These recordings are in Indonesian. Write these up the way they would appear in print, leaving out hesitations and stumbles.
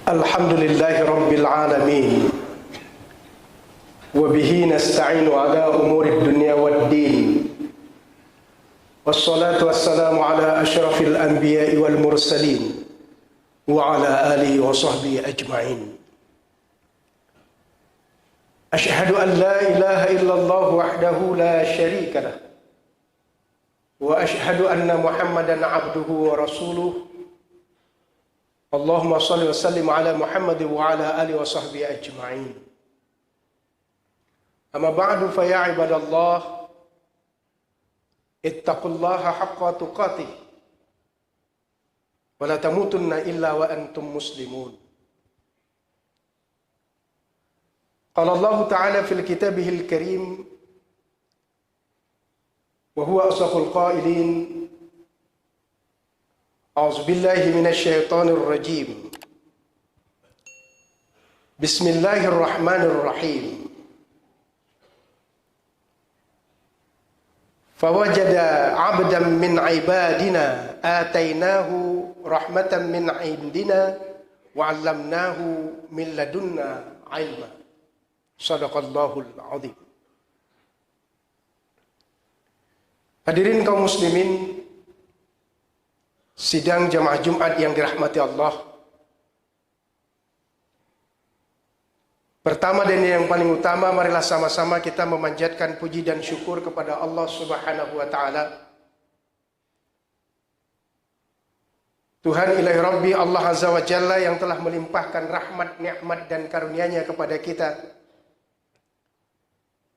Alhamdulillahi Rabbil Alamin. Wabihi nasta'inu ala umuri dunia wad din. Wassalatu wassalamu ala ashrafil anbiya'i wal mursalin. Wa ala alihi wa sahbihi ajma'in. Ashhadu an la ilaha illallah wahdahu la sharika lah. Wa ashhadu anna Muhammadan abduhu wa rasuluh. Allahumma salli wa sallim ala Muhammad wa ala alihi wa sahbihi ajma'in. Amma ba'du fa ya ibadallah, ittaqullaha haqqa tuqatih wa la tamutunna illa wa antum muslimun. Qala Allah ta'ala fil kitabihil karim wa huwa asdaqul qailin. A'udzu billahi minasy syaithanir rajim. Bismillahirrahmanirrahim. Fawajada 'abdan min 'ibadina atainahu rahmatan min 'indina wa 'allamnahu min ladunna 'ilma. Shadaqallahul 'azim. Hadirin kaum muslimin, sidang jamaah Jumat yang dirahmati Allah. Pertama dan yang paling utama, marilah sama-sama kita memanjatkan puji dan syukur kepada Allah Subhanahu wa taala. Tuhan ilahi Rabbi Allah Azza wa Jalla yang telah melimpahkan rahmat, nikmat dan karunia-Nya kepada kita,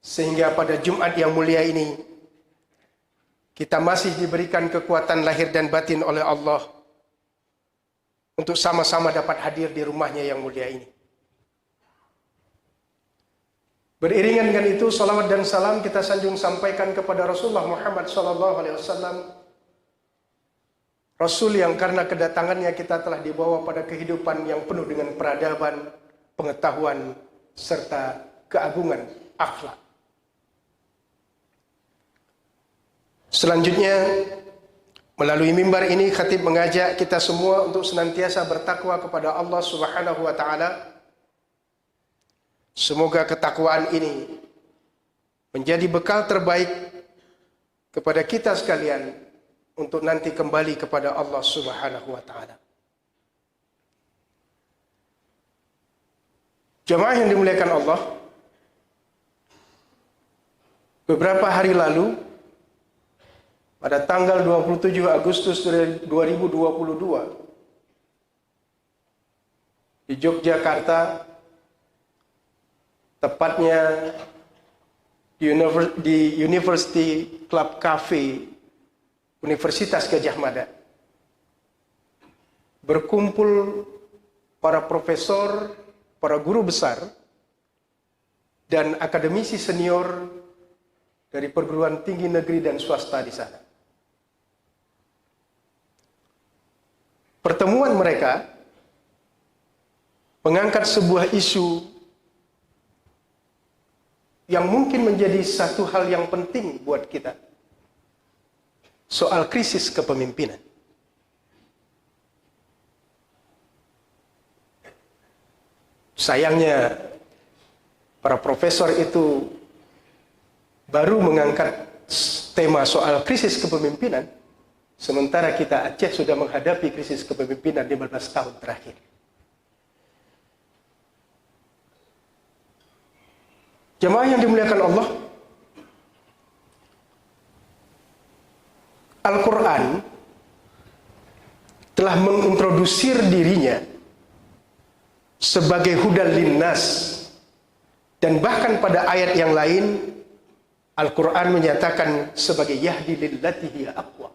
sehingga pada Jumat yang mulia ini kita masih diberikan kekuatan lahir dan batin oleh Allah untuk sama-sama dapat hadir di rumahnya yang mulia ini. Beriringan dengan itu, salawat dan salam kita sanjung sampaikan kepada Rasulullah Muhammad SAW, Rasul yang karena kedatangannya kita telah dibawa pada kehidupan yang penuh dengan peradaban, pengetahuan, serta keagungan akhlak. Selanjutnya, melalui mimbar ini khatib mengajak kita semua untuk senantiasa bertakwa kepada Allah Subhanahu wa taala. Semoga ketakwaan ini menjadi bekal terbaik kepada kita sekalian untuk nanti kembali kepada Allah Subhanahu wa taala. Jamaah yang dimuliakan Allah, beberapa hari lalu pada tanggal 27 Agustus 2022 di Yogyakarta, tepatnya di University Club Cafe Universitas Gadjah Mada, berkumpul para profesor, para guru besar, dan akademisi senior dari perguruan tinggi negeri dan swasta di sana. Pertemuan mereka mengangkat sebuah isu yang mungkin menjadi satu hal yang penting buat kita, soal krisis kepemimpinan. Sayangnya para profesor itu baru mengangkat tema soal krisis kepemimpinan, sementara kita Aceh sudah menghadapi krisis kepemimpinan 15 tahun terakhir. Jemaah yang dimuliakan Allah, Al-Quran telah mengintrodusir dirinya sebagai hudal linnas, dan bahkan pada ayat yang lain Al-Quran menyatakan sebagai yahdi lillati hiya aqwa.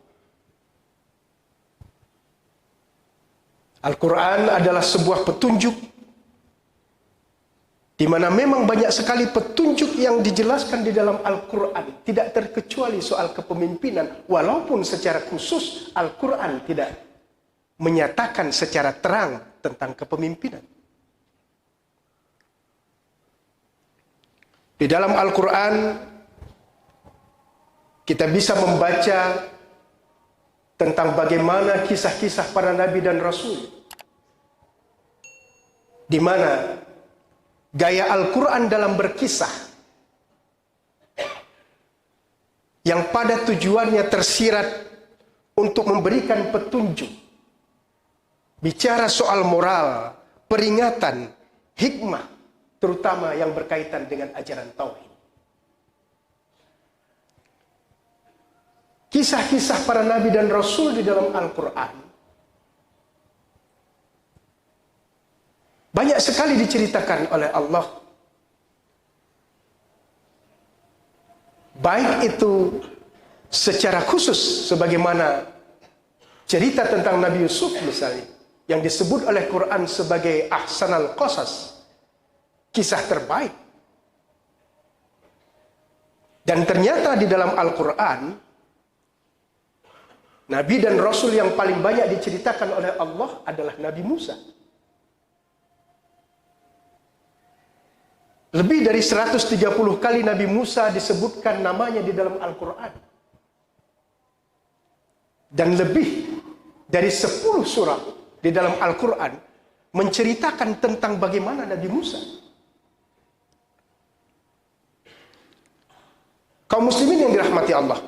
Al-Quran adalah sebuah petunjuk di mana memang banyak sekali petunjuk yang dijelaskan di dalam Al-Quran, tidak terkecuali soal kepemimpinan, walaupun secara khusus Al-Quran tidak menyatakan secara terang tentang kepemimpinan. Di dalam Al-Quran kita bisa membaca tentang bagaimana kisah-kisah para nabi dan rasul di mana gaya Al-Quran dalam berkisah yang pada tujuannya tersirat untuk memberikan petunjuk, bicara soal moral, peringatan, hikmah, terutama yang berkaitan dengan ajaran tauhid. Kisah-kisah para nabi dan rasul di dalam Al-Quran banyak sekali diceritakan oleh Allah. Baik itu secara khusus sebagaimana cerita tentang Nabi Yusuf misalnya, yang disebut oleh Quran sebagai ahsanal qasas, kisah terbaik. Dan ternyata di dalam Al-Quran, Nabi dan Rasul yang paling banyak diceritakan oleh Allah adalah Nabi Musa. Lebih dari 130 kali Nabi Musa disebutkan namanya di dalam Al-Quran. Dan lebih dari 10 surah di dalam Al-Quran menceritakan tentang bagaimana Nabi Musa. Kaum muslimin yang dirahmati Allah,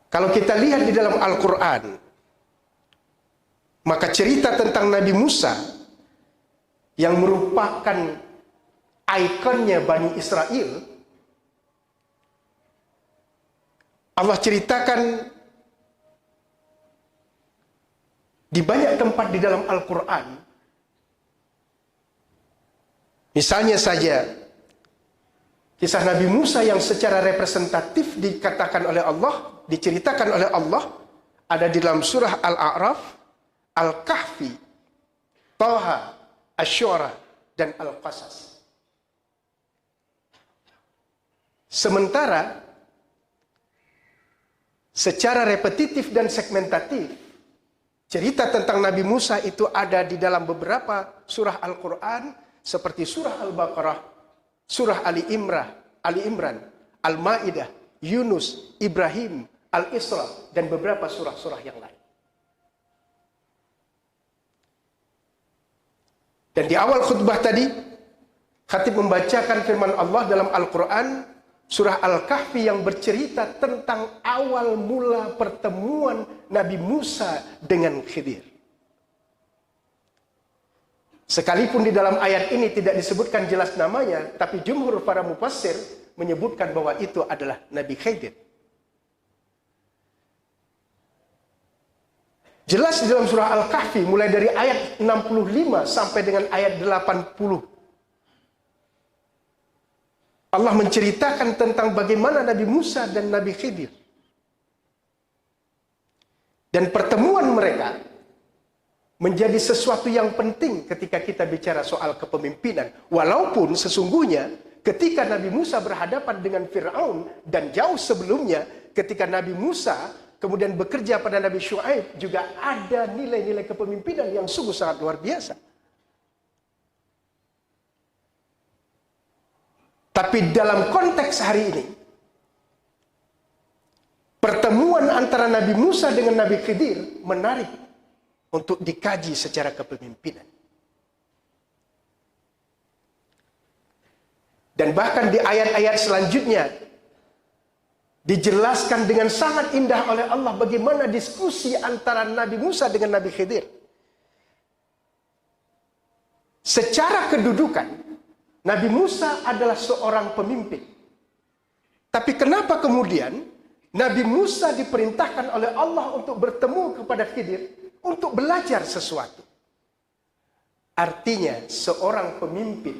kalau kita lihat di dalam Al-Quran, maka cerita tentang Nabi Musa yang merupakan ikonnya Bani Israel, Allah ceritakan di banyak tempat di dalam Al-Quran. Misalnya saja kisah Nabi Musa yang secara representatif dikatakan oleh Allah, diceritakan oleh Allah, ada di dalam surah Al-A'raf, Al-Kahfi, Taha, Asy-Syu'ara, dan Al-Qasas. Sementara secara repetitif dan segmentatif, cerita tentang Nabi Musa itu ada di dalam beberapa surah Al-Quran, seperti surah Al-Baqarah, surah Ali Imran, Al-Ma'idah, Yunus, Ibrahim, Al-Isra, dan beberapa surah-surah yang lain. Dan di awal khutbah tadi, khatib membacakan firman Allah dalam Al-Quran, surah Al-Kahfi yang bercerita tentang awal mula pertemuan Nabi Musa dengan Khidir. Sekalipun di dalam ayat ini tidak disebutkan jelas namanya, tapi jumhur para mufassir menyebutkan bahwa itu adalah Nabi Khidir. Jelas di dalam surah Al-Kahfi mulai dari ayat 65 sampai dengan ayat 80. Allah menceritakan tentang bagaimana Nabi Musa dan Nabi Khidir. Dan pertemuan mereka menjadi sesuatu yang penting ketika kita bicara soal kepemimpinan. Walaupun sesungguhnya ketika Nabi Musa berhadapan dengan Fir'aun dan jauh sebelumnya ketika Nabi Musa kemudian bekerja pada Nabi Syu'aib juga ada nilai-nilai kepemimpinan yang sungguh sangat luar biasa. Tapi dalam konteks hari ini, pertemuan antara Nabi Musa dengan Nabi Khidir menarik untuk dikaji secara kepemimpinan. Dan bahkan di ayat-ayat selanjutnya dijelaskan dengan sangat indah oleh Allah bagaimana diskusi antara Nabi Musa dengan Nabi Khidir. Secara kedudukan, Nabi Musa adalah seorang pemimpin. Tapi kenapa kemudian Nabi Musa diperintahkan oleh Allah untuk bertemu kepada Khidir untuk belajar sesuatu? Artinya seorang pemimpin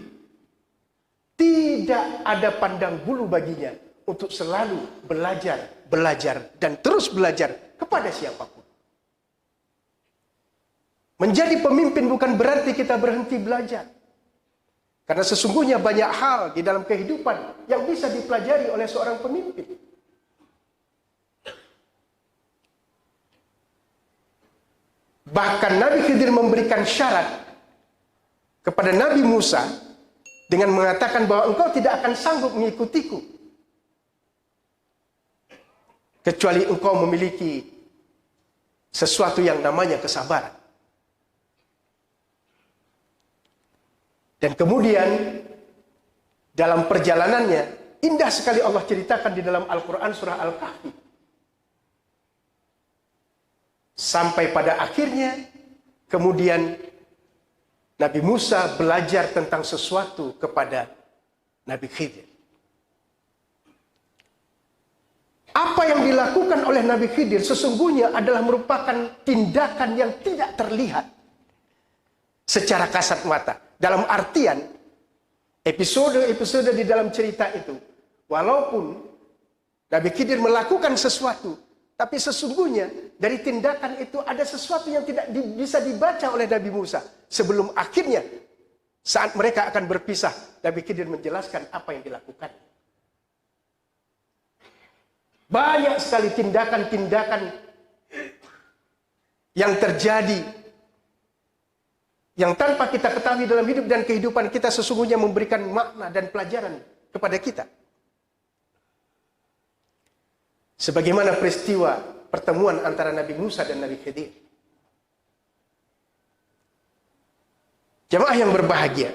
tidak ada pandang bulu baginya untuk selalu belajar, dan terus belajar kepada siapapun. Menjadi pemimpin bukan berarti kita berhenti belajar. Karena sesungguhnya banyak hal di dalam kehidupan yang bisa dipelajari oleh seorang pemimpin. Bahkan Nabi Khidir memberikan syarat kepada Nabi Musa dengan mengatakan bahwa engkau tidak akan sanggup mengikutiku kecuali engkau memiliki sesuatu yang namanya kesabaran. Dan kemudian dalam perjalanannya, indah sekali Allah ceritakan di dalam Al-Quran surah Al-Kahfi. Sampai pada akhirnya, kemudian Nabi Musa belajar tentang sesuatu kepada Nabi Khidir. Apa yang dilakukan oleh Nabi Khidir sesungguhnya adalah merupakan tindakan yang tidak terlihat secara kasat mata. Dalam artian, episode-episode di dalam cerita itu, walaupun Nabi Khidir melakukan sesuatu, tapi sesungguhnya dari tindakan itu ada sesuatu yang tidak bisa dibaca oleh Nabi Musa. Sebelum akhirnya saat mereka akan berpisah, Nabi Khidir menjelaskan apa yang dilakukan. Banyak sekali tindakan-tindakan yang terjadi, yang tanpa kita ketahui dalam hidup dan kehidupan kita sesungguhnya memberikan makna dan pelajaran kepada kita. Sebagaimana peristiwa pertemuan antara Nabi Musa dan Nabi Khidir. Jamaah yang berbahagia.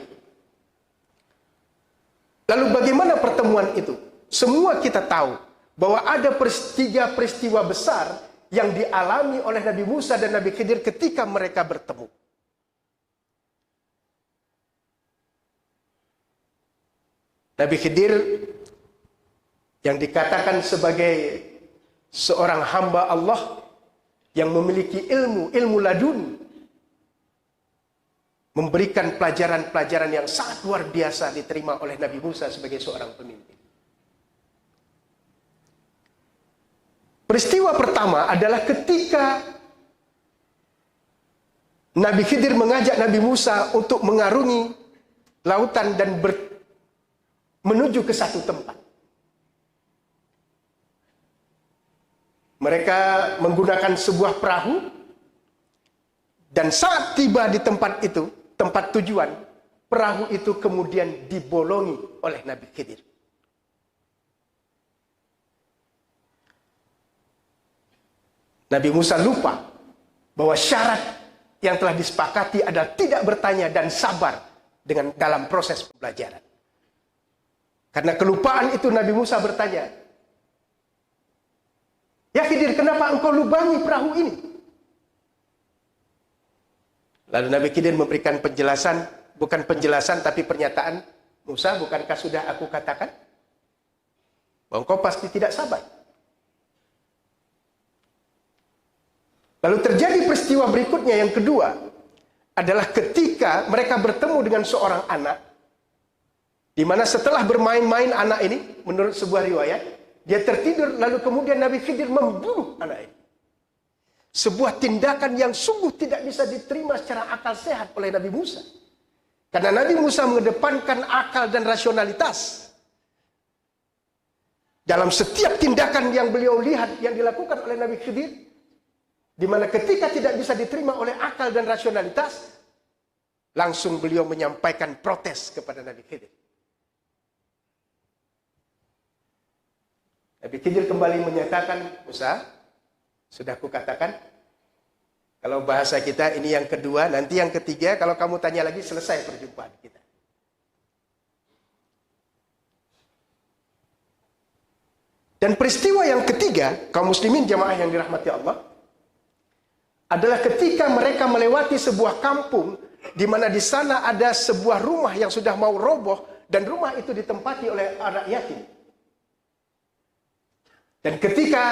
Lalu bagaimana pertemuan itu? Semua kita tahu bahwa ada tiga peristiwa besar yang dialami oleh Nabi Musa dan Nabi Khidir ketika mereka bertemu. Nabi Khidir yang dikatakan sebagai seorang hamba Allah yang memiliki ilmu laduni, memberikan pelajaran-pelajaran yang sangat luar biasa diterima oleh Nabi Musa sebagai seorang pemimpin. Peristiwa pertama adalah ketika Nabi Khidir mengajak Nabi Musa untuk mengarungi lautan dan menuju ke satu tempat. Mereka menggunakan sebuah perahu, dan saat tiba di tempat itu, tempat tujuan, perahu itu kemudian dibolongi oleh Nabi Khidir. Nabi Musa lupa bahwa syarat yang telah disepakati adalah tidak bertanya dan sabar dalam proses pembelajaran. Karena kelupaan itu Nabi Musa bertanya, "Ya Khidir, kenapa engkau lubangi perahu ini?" Lalu Nabi Khidir memberikan penjelasan, bukan penjelasan tapi pernyataan, "Musa, bukankah sudah aku katakan bahwa engkau pasti tidak sabar?" Lalu terjadi peristiwa berikutnya yang kedua adalah ketika mereka bertemu dengan seorang anak, di mana setelah bermain-main anak ini, menurut sebuah riwayat, dia tertidur lalu kemudian Nabi Khidir membunuh anak ini. Sebuah tindakan yang sungguh tidak bisa diterima secara akal sehat oleh Nabi Musa. Karena Nabi Musa mengedepankan akal dan rasionalitas dalam setiap tindakan yang beliau lihat yang dilakukan oleh Nabi Khidir, di mana ketika tidak bisa diterima oleh akal dan rasionalitas, langsung beliau menyampaikan protes kepada Nabi Khidir. Nabi Khidir kembali menyatakan, "Musa, sudah kukatakan, kalau bahasa kita ini yang kedua, nanti yang ketiga, kalau kamu tanya lagi selesai perjumpaan kita." Dan peristiwa yang ketiga, kaum muslimin jamaah yang dirahmati Allah, adalah ketika mereka melewati sebuah kampung, di mana di sana ada sebuah rumah yang sudah mau roboh, dan rumah itu ditempati oleh anak yatim. Dan ketika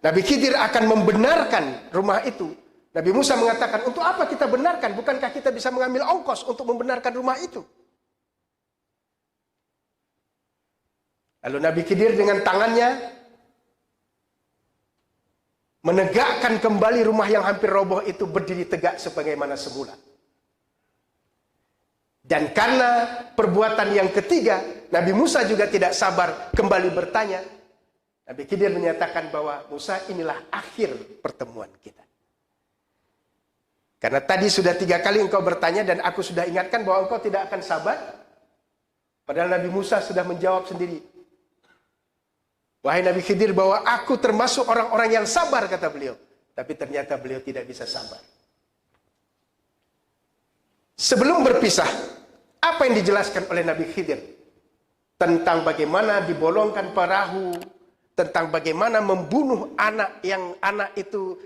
Nabi Khidir akan membenarkan rumah itu, Nabi Musa mengatakan, "Untuk apa kita benarkan? Bukankah kita bisa mengambil ongkos untuk membenarkan rumah itu?" Lalu Nabi Khidir dengan tangannya menegakkan kembali rumah yang hampir roboh itu berdiri tegak sebagaimana semula. Dan karena perbuatan yang ketiga, Nabi Musa juga tidak sabar kembali bertanya. Nabi Khidir menyatakan bahwa, "Musa, inilah akhir pertemuan kita. Karena tadi sudah 3 kali engkau bertanya dan aku sudah ingatkan bahwa engkau tidak akan sabar." Padahal Nabi Musa sudah menjawab sendiri, "Wahai Nabi Khidir, bahwa aku termasuk orang-orang yang sabar," kata beliau. Tapi ternyata beliau tidak bisa sabar. Sebelum berpisah, Apa yang dijelaskan oleh Nabi Khidir? Tentang bagaimana dibolongkan perahu, tentang bagaimana membunuh anak yang anak itu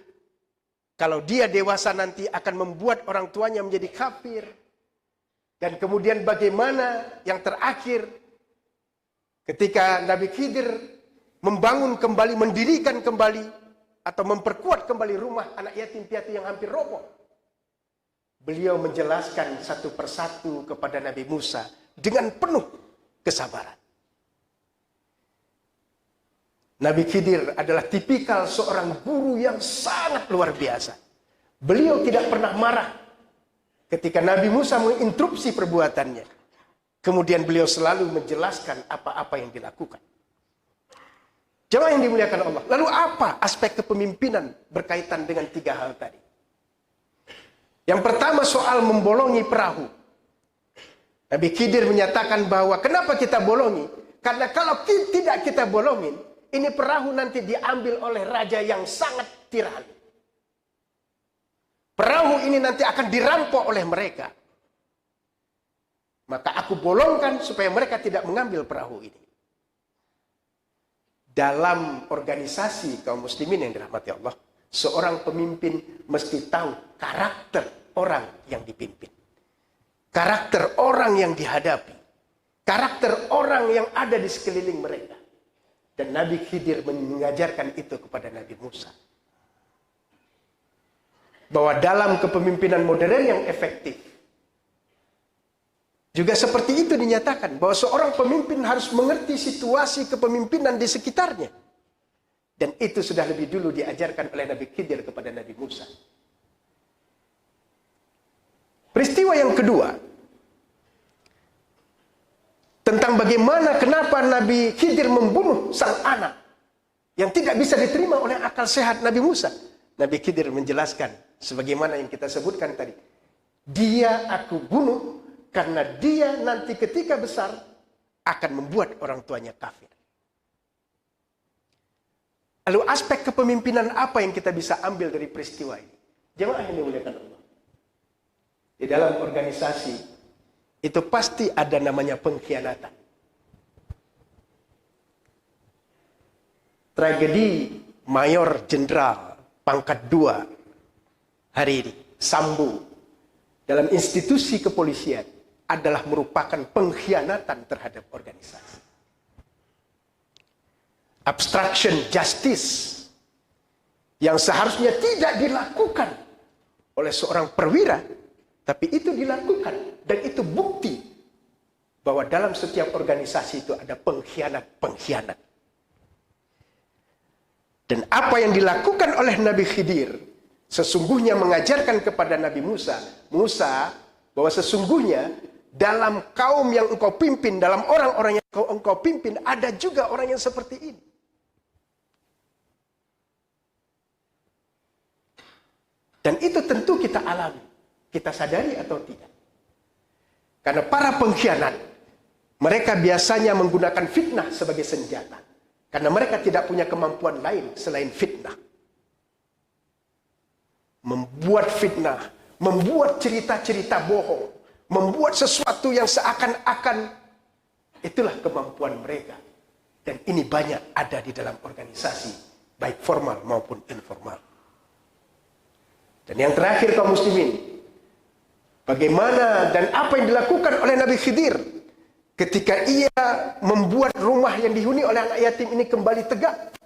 kalau dia dewasa nanti akan membuat orang tuanya menjadi kafir. Dan kemudian bagaimana yang terakhir ketika Nabi Khidir membangun kembali, mendirikan kembali atau memperkuat kembali rumah anak yatim piatu yang hampir roboh. Beliau menjelaskan satu persatu kepada Nabi Musa dengan penuh kesabaran. Nabi Khidir adalah tipikal seorang guru yang sangat luar biasa. Beliau tidak pernah marah ketika Nabi Musa menginterupsi perbuatannya. Kemudian beliau selalu menjelaskan apa-apa yang dilakukan. Jemaah yang dimuliakan Allah. Lalu apa aspek kepemimpinan berkaitan dengan tiga hal tadi? Yang pertama soal membolongi perahu. Nabi Khidir menyatakan bahwa kenapa kita bolongi? Karena kalau tidak kita bolongin, ini perahu nanti diambil oleh raja yang sangat tirani. Perahu ini nanti akan dirampok oleh mereka. Maka aku bolongkan supaya mereka tidak mengambil perahu ini. Dalam organisasi kaum muslimin yang dirahmati Allah, seorang pemimpin mesti tahu karakter orang yang dipimpin. Karakter orang yang dihadapi. Karakter orang yang ada di sekeliling mereka. Dan Nabi Khidir mengajarkan itu kepada Nabi Musa. Bahwa dalam kepemimpinan modern yang efektif, juga seperti itu dinyatakan bahwa seorang pemimpin harus mengerti situasi kepemimpinan di sekitarnya. Dan itu sudah lebih dulu diajarkan oleh Nabi Khidir kepada Nabi Musa. Peristiwa yang kedua, tentang bagaimana kenapa Nabi Khidir membunuh sang anak yang tidak bisa diterima oleh akal sehat Nabi Musa. Nabi Khidir menjelaskan sebagaimana yang kita sebutkan tadi. Dia aku bunuh karena dia nanti ketika besar akan membuat orang tuanya kafir. Lalu aspek kepemimpinan apa yang kita bisa ambil dari peristiwa ini? Jemaah yang dimuliakan Allah. Di dalam organisasi itu pasti ada namanya pengkhianatan. Tragedi Mayor Jenderal pangkat 2 hari ini, Sambo, dalam institusi kepolisian adalah merupakan pengkhianatan terhadap organisasi. Obstruction justice yang seharusnya tidak dilakukan oleh seorang perwira, tapi itu dilakukan. Dan itu bukti bahwa dalam setiap organisasi itu ada pengkhianat-pengkhianat. Dan apa yang dilakukan oleh Nabi Khidir sesungguhnya mengajarkan kepada Nabi Musa, bahwa sesungguhnya dalam kaum yang engkau pimpin, dalam orang-orang yang engkau pimpin, ada juga orang yang seperti ini. Dan itu tentu kita alami, kita sadari atau tidak. Karena para pengkhianat, mereka biasanya menggunakan fitnah sebagai senjata. Karena mereka tidak punya kemampuan lain selain fitnah. Membuat fitnah, membuat cerita-cerita bohong, membuat sesuatu yang seakan-akan itulah kemampuan mereka. Dan ini banyak ada di dalam organisasi, baik formal maupun informal. Dan yang terakhir kaum muslimin, bagaimana dan apa yang dilakukan oleh Nabi Khidir ketika ia membuat rumah yang dihuni oleh anak yatim ini kembali tegak.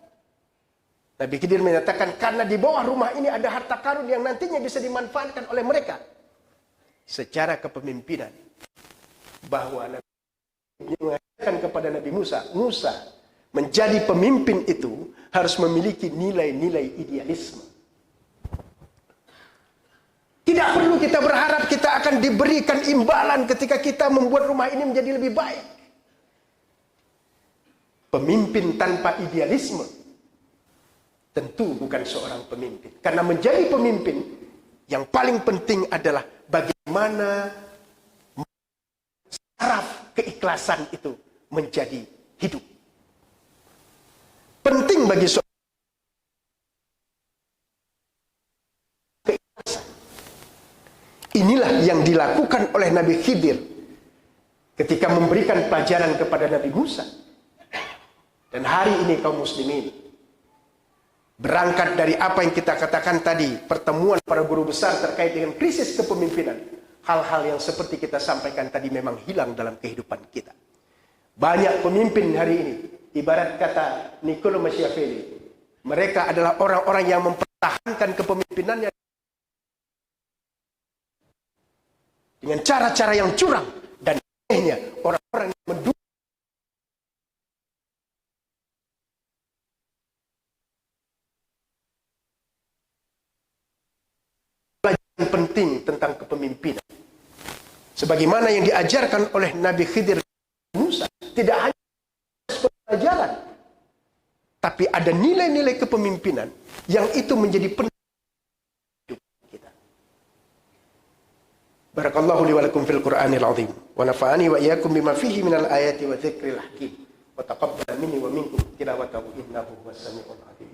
Nabi Khidir menyatakan karena di bawah rumah ini ada harta karun yang nantinya bisa dimanfaatkan oleh mereka. Secara kepemimpinan, bahwa Nabi mengajarkan kepada Nabi Musa, menjadi pemimpin itu harus memiliki nilai-nilai idealisme. Tidak perlu kita berharap kita akan diberikan imbalan ketika kita membuat rumah ini menjadi lebih baik. Pemimpin tanpa idealisme tentu bukan seorang pemimpin. Karena menjadi pemimpin yang paling penting adalah bagaimana saraf keikhlasan itu menjadi hidup. Penting bagi seorang keikhlasan. Inilah yang dilakukan oleh Nabi Khidir ketika memberikan pelajaran kepada Nabi Musa. Dan hari ini kaum muslimin, berangkat dari apa yang kita katakan tadi, pertemuan para guru besar terkait dengan krisis kepemimpinan, hal-hal yang seperti kita sampaikan tadi memang hilang dalam kehidupan kita. Banyak pemimpin hari ini, ibarat kata Niccolo Machiavelli, mereka adalah orang-orang yang mempertahankan kepemimpinannya dengan cara-cara yang curang, dan akhirnya orang-orang yang mendukung pelajaran penting tentang kepemimpinan. Sebagaimana yang diajarkan oleh Nabi Khidir Musa, tidak hanya pelajaran, tapi ada nilai-nilai kepemimpinan yang itu menjadi penting kita. Barakallahu li wa lakum fil Qur'anil azim wa nafa'ani wa iyyakum bima fihi minal ayati wa dzikril hakim wa taqabbal minni wa minkum tilawatahu innahu huwas samiul alim.